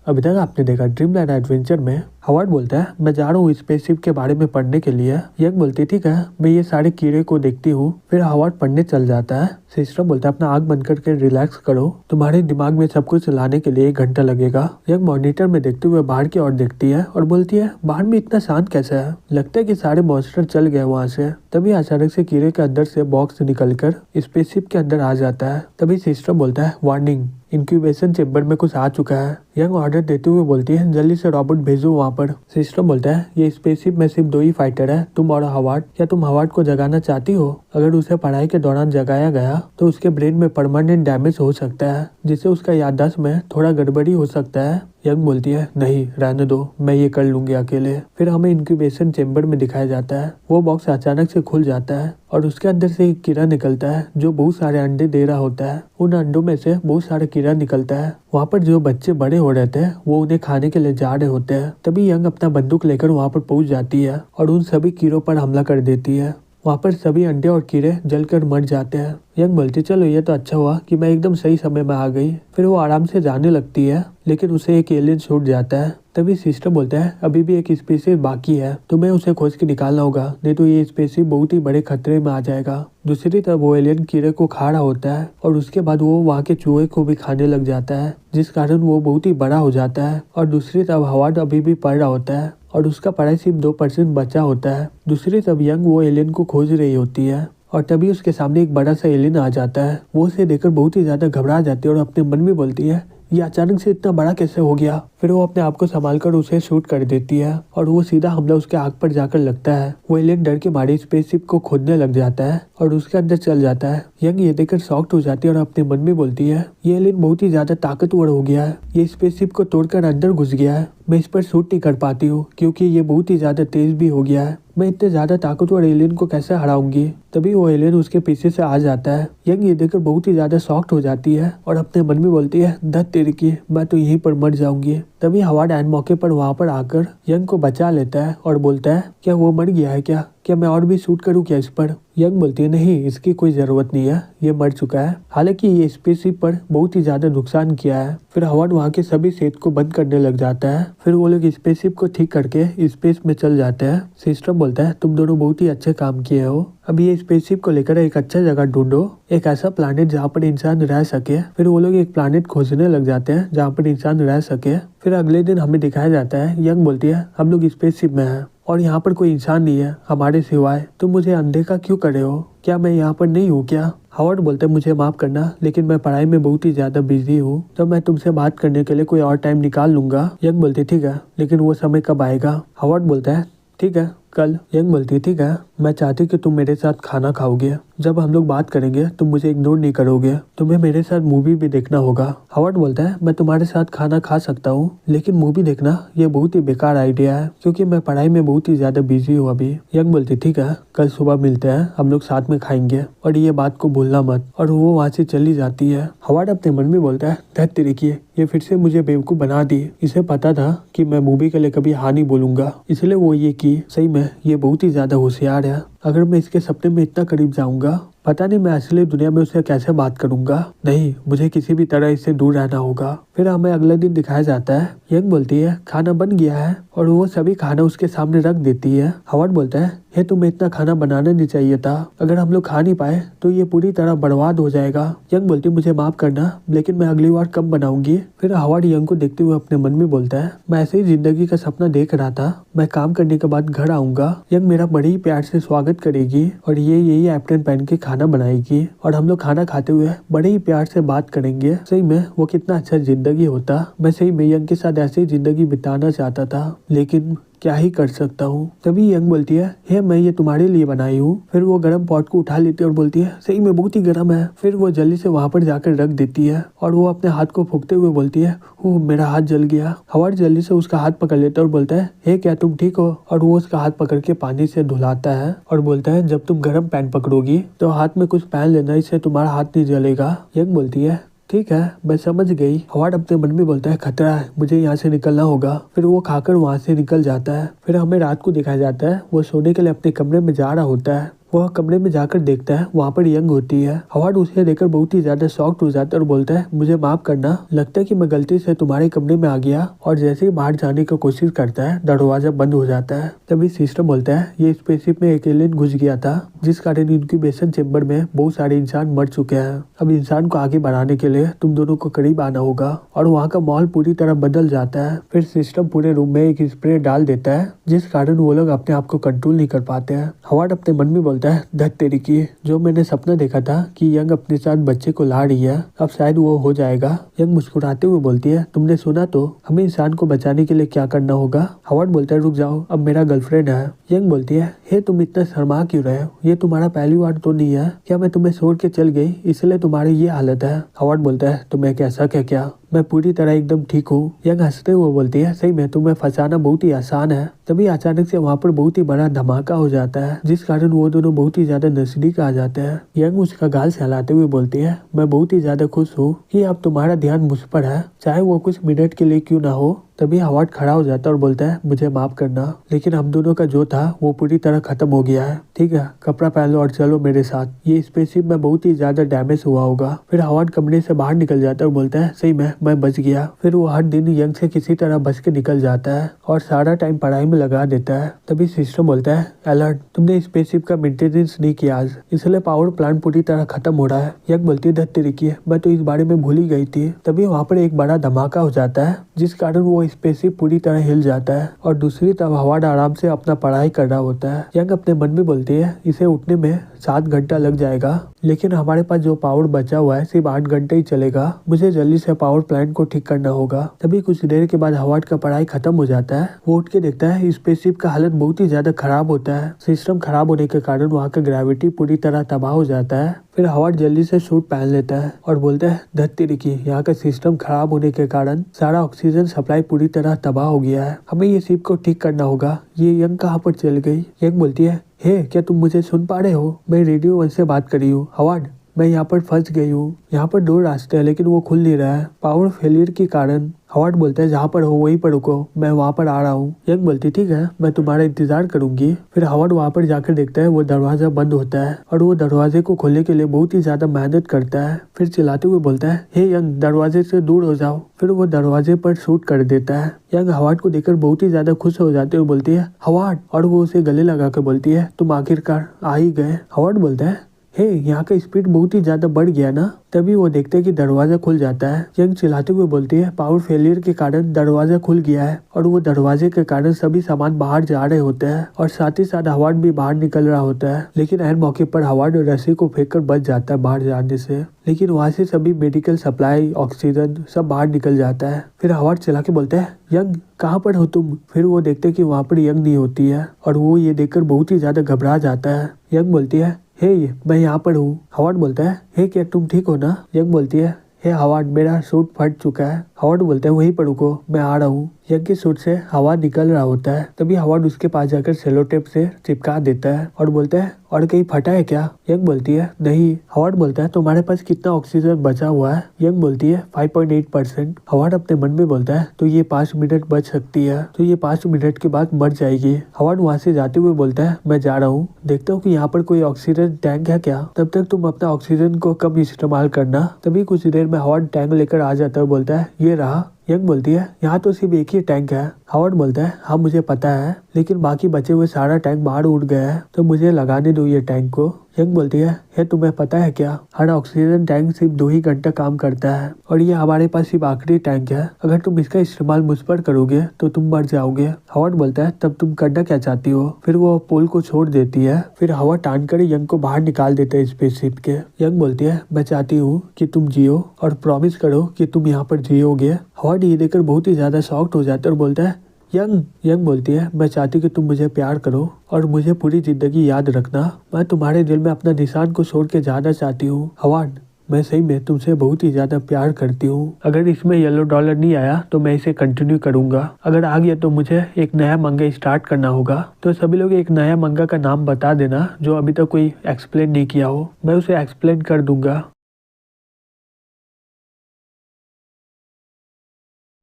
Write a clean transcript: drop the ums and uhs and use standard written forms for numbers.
अभी तक आपने देखा ड्रीमलैंड एडवेंचर में हॉवर्ड बोलता है मैं जा रहा हूँ स्पेसशिप के बारे में पढ़ने के लिए। यंग बोलती है ठीक है मैं ये सारे कीड़े को देखती हूँ। फिर हॉवर्ड पढ़ने चल जाता है। सिस्टर बोलता है अपना आँख बंद करके रिलैक्स करो, तुम्हारे दिमाग में सब कुछ लाने के लिए 1 घंटा लगेगा। यंग मॉनिटर में देखते हुए बाहर की ओर देखती है और बोलती है बाहर में इतना शांत कैसे है, लगता है कि सारे मॉन्स्टर चल गए वहाँ से। तभी अचानक से कीड़े के अंदर से बॉक्स निकलकर स्पेसशिप के अंदर आ जाता है। तभी सिस्टर बोलता है वार्निंग, इंक्यूबेशन चेम्बर में कुछ आ चुका है। यंग ऑर्डर देते हुए बोलती है जल्दी से रॉबोट भेजो वहाँ पर। सिस्टम बोलता है ये स्पेसशिप में सिर्फ 2 ही फाइटर है, तुम और हॉवर्ड। क्या तुम हॉवर्ड को जगाना चाहती हो? अगर उसे पढ़ाई के दौरान जगाया गया तो उसके ब्रेन में परमानेंट डैमेज हो सकता है, जिससे उसका याददाश्त में थोड़ा गड़बड़ी हो सकता है। यंग बोलती है नहीं रहने दो, मैं ये कर लूंगी अकेले। फिर हमें इंक्यूबेशन चेम्बर में दिखाया जाता है। वो बॉक्स अचानक से खुल जाता है और उसके अंदर से एक कीड़ा निकलता है जो बहुत सारे अंडे दे रहा होता है। उन अंडों में से बहुत सारे कीड़ा निकलता है। वहाँ पर जो बच्चे बड़े हो रहे थे वो उन्हें खाने के लिए जा रहे होते हैं। तभी यंग अपना बंदूक लेकर वहाँ पर पहुँच जाती है और उन सभी कीड़ों पर हमला कर देती है। वहाँ पर सभी अंडे और कीड़े जलकर मर जाते हैं। यंग बोलती चलो ये तो अच्छा हुआ कि मैं एकदम सही समय में आ गई। फिर वो आराम से जाने लगती है लेकिन उसे एक एलियन छूट जाता है। तभी सिस्टर बोलता है अभी भी एक स्पेसशिप बाकी है, तुम्हें उसे खोज के निकालना होगा, नहीं तो ये स्पेसशिप बहुत ही बड़े खतरे में आ जाएगा। दूसरी तरफ वो एलियन कीड़े को खा रहा होता है और उसके बाद वो वहाँ के चूहे को भी खाने लग जाता है, जिस कारण वो बहुत ही बड़ा हो जाता है। और दूसरी तरफ हॉवर्ड अभी भी पढ़ रहा होता है और उसका पढ़ाई सिर्फ 2% बचा होता है। दूसरी तरफ यंग वो एलियन को खोज रही होती है और तभी उसके सामने एक बड़ा सा एलियन आ जाता है। वो उसे देखकर बहुत ही ज्यादा घबरा जाती है और अपने मन में बोलती है ये अचानक से इतना बड़ा कैसे हो गया। फिर वो अपने आप को संभाल कर उसे शूट कर देती है और वो सीधा हमला उसके आँख पर जाकर लगता है। वो एलियन डर के मारे स्पेसशिप को खोदने लग जाता है और उसके अंदर चल जाता है। यंग ये देखकर शॉक्ड हो जाती है और अपने मन में बोलती है ये एलियन बहुत ही ज्यादा ताकतवर हो गया है, ये स्पेसशिप को तोड़कर अंदर घुस गया है। मैं इस पर शूट नहीं कर पाती हूँ क्योंकि ये बहुत ही ज्यादा तेज भी हो गया है। मैं इतने ज्यादा ताकतवर एलियन को कैसे हराऊंगी। तभी वो एलियन उसके पीछे से आ जाता है। यंग ये देखकर बहुत ही ज्यादा शॉक्ड हो जाती है और अपने मन में बोलती है धत तेरी की, मैं तो यहीं पर मर जाऊंगी। तभी हॉवर्ड एन मौके पर वहाँ पर आकर यंग को बचा लेता है और बोलता है क्या वो मर गया है क्या मैं और भी शूट करूँ क्या इस पर? यंग बोलती है नहीं इसकी कोई जरूरत नहीं है, ये मर चुका है। हालांकि ये स्पेसशिप पर बहुत ही ज्यादा नुकसान किया है। फिर हॉवर्ड वहाँ के सभी सेट को बंद करने लग जाता है। फिर वो लोग स्पेसशिप को ठीक करके स्पेस में चल जाते हैं। सिस्टम बोलता है तुम दोनों बहुत ही अच्छे काम किए हो, अब ये स्पेसशिप को लेकर एक अच्छा जगह ढूंढो, एक ऐसा प्लैनेट जहाँ पर इंसान रह सके। फिर वो लोग एक प्लैनेट खोजने लग जाते हैं जहाँ पर इंसान रह सके। फिर अगले दिन हमें दिखाया जाता है यंग बोलती है हम लोग स्पेसशिप में हैं और यहाँ पर कोई इंसान नहीं है हमारे सिवाय, तुम मुझे अनदेखा क्यों कर रहे हो, क्या मैं यहाँ पर नहीं हूँ क्या? हॉवर्ड बोलते हैं मुझे माफ करना लेकिन मैं पढ़ाई में बहुत ही ज्यादा बिजी हूँ, तो मैं तुमसे बात करने के लिए कोई और टाइम निकाल लूंगा। यंग बोलती ठीक है लेकिन वो समय कब आएगा? हॉवर्ड बोलता है ठीक है कल। यंग बोलती ठीक है मैं चाहती कि तुम मेरे साथ खाना खाओगे, जब हम लोग बात करेंगे तुम मुझे इग्नोर नहीं करोगे, तुम्हें मेरे साथ मूवी भी देखना होगा। हॉवर्ड बोलता है मैं तुम्हारे साथ खाना खा सकता हूँ लेकिन मूवी देखना ये बहुत ही बेकार आइडिया है क्योंकि मैं पढ़ाई में बहुत ही ज्यादा बिजी हूँ अभी। यंग बोलती ठीक है कल सुबह मिलते हैं, हम लोग साथ में खाएंगे और ये बात को भूलना मत। और वो वहाँ से चली जाती है। हॉवर्ड अपने मन में बोलता है धत तेरी की, ये फिर से मुझे बेवकूफ बना दी, इसे पता था कि मैं मूवी के लिए कभी हाँ नहीं बोलूंगा इसलिए वो ये की। सही में ये बहुत ही ज्यादा होशियार है, अगर मैं इसके सपने में इतना करीब जाऊंगा पता नहीं मैं असली दुनिया में उससे कैसे बात करूंगा। नहीं मुझे किसी भी तरह इससे दूर रहना होगा। फिर हमें अगले दिन दिखाया जाता है यंग बोलती है खाना बन गया है और वो सभी खाना उसके सामने रख देती है। हॉवर्ड बोलता है ये तुम्हें इतना खाना बनाना नहीं चाहिए था, अगर हम लोग खा नहीं पाए तो ये पूरी तरह बर्बाद हो जाएगा। यंग बोलती मुझे माफ करना लेकिन मैं अगली बार कम बनाऊंगी। फिर हॉवर्ड यंग को देखते हुए अपने मन में बोलता है मैं ऐसे ही जिंदगी का सपना देख रहा था, मैं काम करने के बाद घर आऊंगा, यंग मेरा बड़े ही प्यार से स्वागत करेगी और ये यही एप्रेन पहन के खाना बनाएगी और हम लोग खाना खाते हुए बड़े ही प्यार से बात करेंगे। सही में वो कितना अच्छा जिंदगी होता, मैं सही में यंग के साथ ऐसे ही जिंदगी बिताना चाहता था लेकिन क्या ही कर सकता हूँ। तभी यंग बोलती है हे मैं ये तुम्हारे लिए बनाई हूँ। फिर वो गर्म पॉट को उठा लेती है और बोलती है सही में बहुत ही गर्म है। फिर वो जल्दी से वहाँ पर जाकर रख देती है और वो अपने हाथ को फूंकते हुए बोलती है ओह मेरा हाथ जल गया। हॉवर्ड जल्दी से उसका हाथ पकड़ लेता है और बोलता है हे क्या तुम ठीक हो? और वो उसका हाथ पकड़ के पानी से धुलाता है और बोलता है जब तुम गर्म पैन पकड़ोगी तो हाथ में कुछ पहन लेना, इससे तुम्हारा हाथ नहीं जलेगा। यंग बोलती है ठीक है मैं समझ गई। हॉवर्ड अपने मन में बोलता है खतरा है, मुझे यहाँ से निकलना होगा। फिर वो खाकर वहाँ से निकल जाता है। फिर हमें रात को दिखाया जाता है वो सोने के लिए अपने कमरे में जा रहा होता है। वह कमरे में जाकर देखता है, वहाँ पर यंग होती है। हावर्ड उसे देखकर बहुत ही ज्यादा शॉक्ड हो जाता है और बोलता है, मुझे माफ करना, लगता है कि मैं गलती से तुम्हारे कमरे में आ गया। और जैसे ही बाहर जाने की कोशिश करता है, दरवाजा बंद हो जाता है। तभी सिस्टम बोलता है, ये स्पेसशिप में एक एलियन घुस गया था, जिस कारण इंक्यूबेशन चेम्बर में बहुत सारे इंसान मर चुके हैं। अब इंसान को आगे बढ़ाने के लिए तुम दोनों को करीब आना होगा। और वहाँ का माहौल पूरी तरह बदल जाता है। फिर सिस्टम पूरे रूम में एक स्प्रे डाल देता है, जिस कारण वो लोग अपने आप को कंट्रोल नहीं कर पाते हैं। हावर्ड अपने मन में बोलता है, धत तेरी की, जो मैंने सपना देखा था कि यंग अपने साथ बच्चे को ला रही है, अब शायद वो हो जाएगा। यंग मुस्कुराते हुए बोलती है, तुमने सुना तो, हमें इंसान को बचाने के लिए क्या करना होगा। हावर्ड बोलता है, रुक जाओ, अब मेरा गर्लफ्रेंड है। यंग बोलती है, हे तुम इतना शर्मा क्यों रहे हो, ये तुम्हारा पहली बार तो नहीं है क्या मैं तुम्हें छोड़ के चल गई इसलिए तुम्हारी ये हालत है। हावर्ड बोलता है, तुम्हें क्या शक है क्या, मैं पूरी तरह एकदम ठीक हूँ। यंग हंसते हुए बोलती है, सही में तुम्हें फंसाना बहुत ही आसान है। तभी अचानक से वहाँ पर बहुत ही बड़ा धमाका हो जाता है, जिस कारण वो दोनों बहुत ही ज्यादा नजदीक आ जाते हैं। यंग उसका गाल सहलाते हुए बोलती है, मैं बहुत ही ज्यादा खुश हूँ कि अब तुम्हारा ध्यान मुझ पर है, चाहे वो कुछ मिनट के लिए क्यों ना हो। तभी हावर्ड खड़ा हो जाता है और बोलता है, मुझे माफ करना, लेकिन हम दोनों का जो था वो पूरी तरह खत्म हो गया है। ठीक है, कपड़ा पहन लो और चलो मेरे साथ, ये स्पेसशिप में बहुत ही ज्यादा डैमेज हुआ होगा। फिर हावर्ड कमरे से बाहर निकल जाता है और बोलता है, सही में मैं बच गया। फिर वो हर दिन यंग से किसी तरह बच के निकल जाता है और सारा टाइम पढ़ाई में लगा देता है। तभी सिस्टम बोलता है, अलर्ट, तुमने स्पेसशिप का मेंटेनेंस नहीं किया आज, इसलिए पावर प्लांट पूरी तरह खत्म हो रहा है। यंग बोलती है, धत तेरी की, मैं तो इस बारे में भूल ही गई थी। तभी वहाँ पर एक बड़ा धमाका हो जाता है, जिस कारण वो स्पेसशिप पूरी तरह हिल जाता है और दूसरी तरफ हावर्ड आराम से अपना पढ़ाई कर रहा होता है। यंग अपने मन में बोलती है, इसे उठने में 7 घंटा लग जाएगा, लेकिन हमारे पास जो पावर बचा हुआ है सिर्फ 8 घंटे ही चलेगा, मुझे जल्दी से पावर प्लांट को ठीक करना होगा। तभी कुछ देर के बाद हावर्ड का पढ़ाई खत्म हो जाता है। वो उठ के देखता है स्पेसशिप का हालत बहुत ही ज्यादा खराब होता है। सिस्टम खराब होने के कारण वहाँ का ग्रेविटी पूरी तरह तबाह हो जाता है। फिर हावर्ड जल्दी से सूट पहन लेता है और बोलता है, धत तेरी की, यहाँ का सिस्टम खराब होने के कारण सारा ऑक्सीजन सप्लाई पूरी तरह तबाह हो गया है, हमें ये शिप को ठीक करना होगा। ये यंग कहाँ पर चल गई। यंग बोलती है, हे क्या तुम मुझे सुन पा रहे हो, मैं रेडियो 1 से बात कर रही हूँ। हावर्ड, मैं यहाँ पर फंस गई हूँ, यहाँ पर 2 रास्ते हैं लेकिन वो खुल नहीं रहा है पावर फेलियर के कारण। हावर्ड बोलता है, जहाँ पर हो वहीं पर रुको, मैं वहाँ पर आ रहा हूँ। यंग बोलती, ठीक है, मैं तुम्हारा इंतजार करूंगी। फिर हावर्ड वहाँ पर जाकर देखता है वो दरवाजा बंद होता है और वो दरवाजे को खोलने के लिए बहुत ही ज्यादा मेहनत करता है। फिर चिल्लाते हुए बोलता है, हे यंग, दरवाजे से दूर हो जाओ। फिर वो दरवाजे पर शूट कर देता है। यंग हावर्ड को देखकर बहुत ही ज्यादा खुश हो जाते हुए बोलती है, हावर्ड, और वो उसे गले लगा कर बोलती है, तुम आखिरकार आ ही गए। हावर्ड बोलता है, हे यहाँ का स्पीड बहुत ही ज्यादा बढ़ गया ना। तभी वो देखते हैं कि दरवाजा खुल जाता है। यंग चिल्लाते हुए बोलती है, पावर फेलियर के कारण दरवाजा खुल गया है और वो दरवाजे के कारण सभी सामान बाहर जा रहे होते हैं और साथ ही साथ हावर्ड भी बाहर निकल रहा होता है। लेकिन हर मौके पर हावर्ड रस्सी को फेंक कर बच जाता है बाहर जाने से, लेकिन वहाँ से सभी मेडिकल सप्लाई, ऑक्सीजन सब बाहर निकल जाता है। फिर हावर्ड चिल्ला के बोलते हैं, यंग कहाँ पर हो तुम। फिर वो देखते हैं कि वहाँ पर यंग नहीं होती है और वो ये देखकर बहुत ही ज्यादा घबरा जाता है। यंग बोलती है, हे मैं यहाँ पर हूँ। हावर्ड बोलता है, हे क्या तुम ठीक हो ना। यंग बोलती है, हे हावर्ड, मेरा सूट फट चुका है। हावर्ड बोलता है, वहीं पर रुको, मैं आ रहा हूँ। यंग के सूट से हवा निकल रहा होता है। तभी हावर्ड उसके पास जाकर सेलो टेप से चिपका देता है और बोलता है, और कहीं फटा है क्या। यंग बोलती है, नहीं। हावर्ड बोलता है, तुम्हारे पास कितना ऑक्सीजन बचा हुआ है। यंग बोलती है, 5.8%। हावर्ड अपने मन में बोलता है, तो ये 5 मिनट बच सकती है, तो ये 5 मिनट के बाद मर जाएगी। हावर्ड वहाँ से जाते हुए बोलता है, मैं जा रहा हूँ, देखता हूँ कि यहाँ पर कोई ऑक्सीजन टैंक है क्या, तब तक तुम अपना ऑक्सीजन को कम इस्तेमाल करना। तभी कुछ देर में हावर्ड टैंक लेकर आ जाता है, बोलता है, ये रहा। यंग बोलती है, यहाँ तो सिर्फ एक ही टैंक है। हावर्ड बोलता है, हाँ मुझे पता है, लेकिन बाकी बचे हुए सारा टैंक बाहर उड़ गया है, तो मुझे लगाने दो ये टैंक को। यंग बोलती है, तुम्हें पता है क्या, हर ऑक्सीजन टैंक सिर्फ 2 ही घंटा काम करता है और ये हमारे पास सिर्फ आखिरी टैंक है, अगर तुम इसका इस्तेमाल मुझ पर करोगे तो तुम मर जाओगे। हावर्ड बोलता है, तब तुम करना क्या चाहती हो। फिर वो पोल को छोड़ देती है। फिर हवा टान कर यंग को बाहर निकाल देता है स्पेसशिप के। यंग बोलती है, मैं चाहती हूँ कि तुम जियो और प्रॉमिस करो कि तुम यहाँ पर जियोगे। हावर्ड ये देखकर बहुत ही ज्यादा शॉक्ड हो जाता है और बोलता है, यंग बोलती है, मैं चाहती कि तुम मुझे प्यार करो और मुझे पूरी जिंदगी याद रखना, मैं तुम्हारे दिल में अपना निशान को छोड़ के जाना चाहती हूँ। हावर्ड, मैं सही में तुमसे बहुत ही ज्यादा प्यार करती हूँ। अगर इसमें येलो डॉलर नहीं आया तो मैं इसे कंटिन्यू करूंगा, अगर आ गया तो मुझे एक नया मंगा स्टार्ट करना होगा। तो सभी लोग एक नया मंगा का नाम बता देना जो अभी तक कोई एक्सप्लेन नहीं किया हो, मैं उसे एक्सप्लेन कर दूंगा।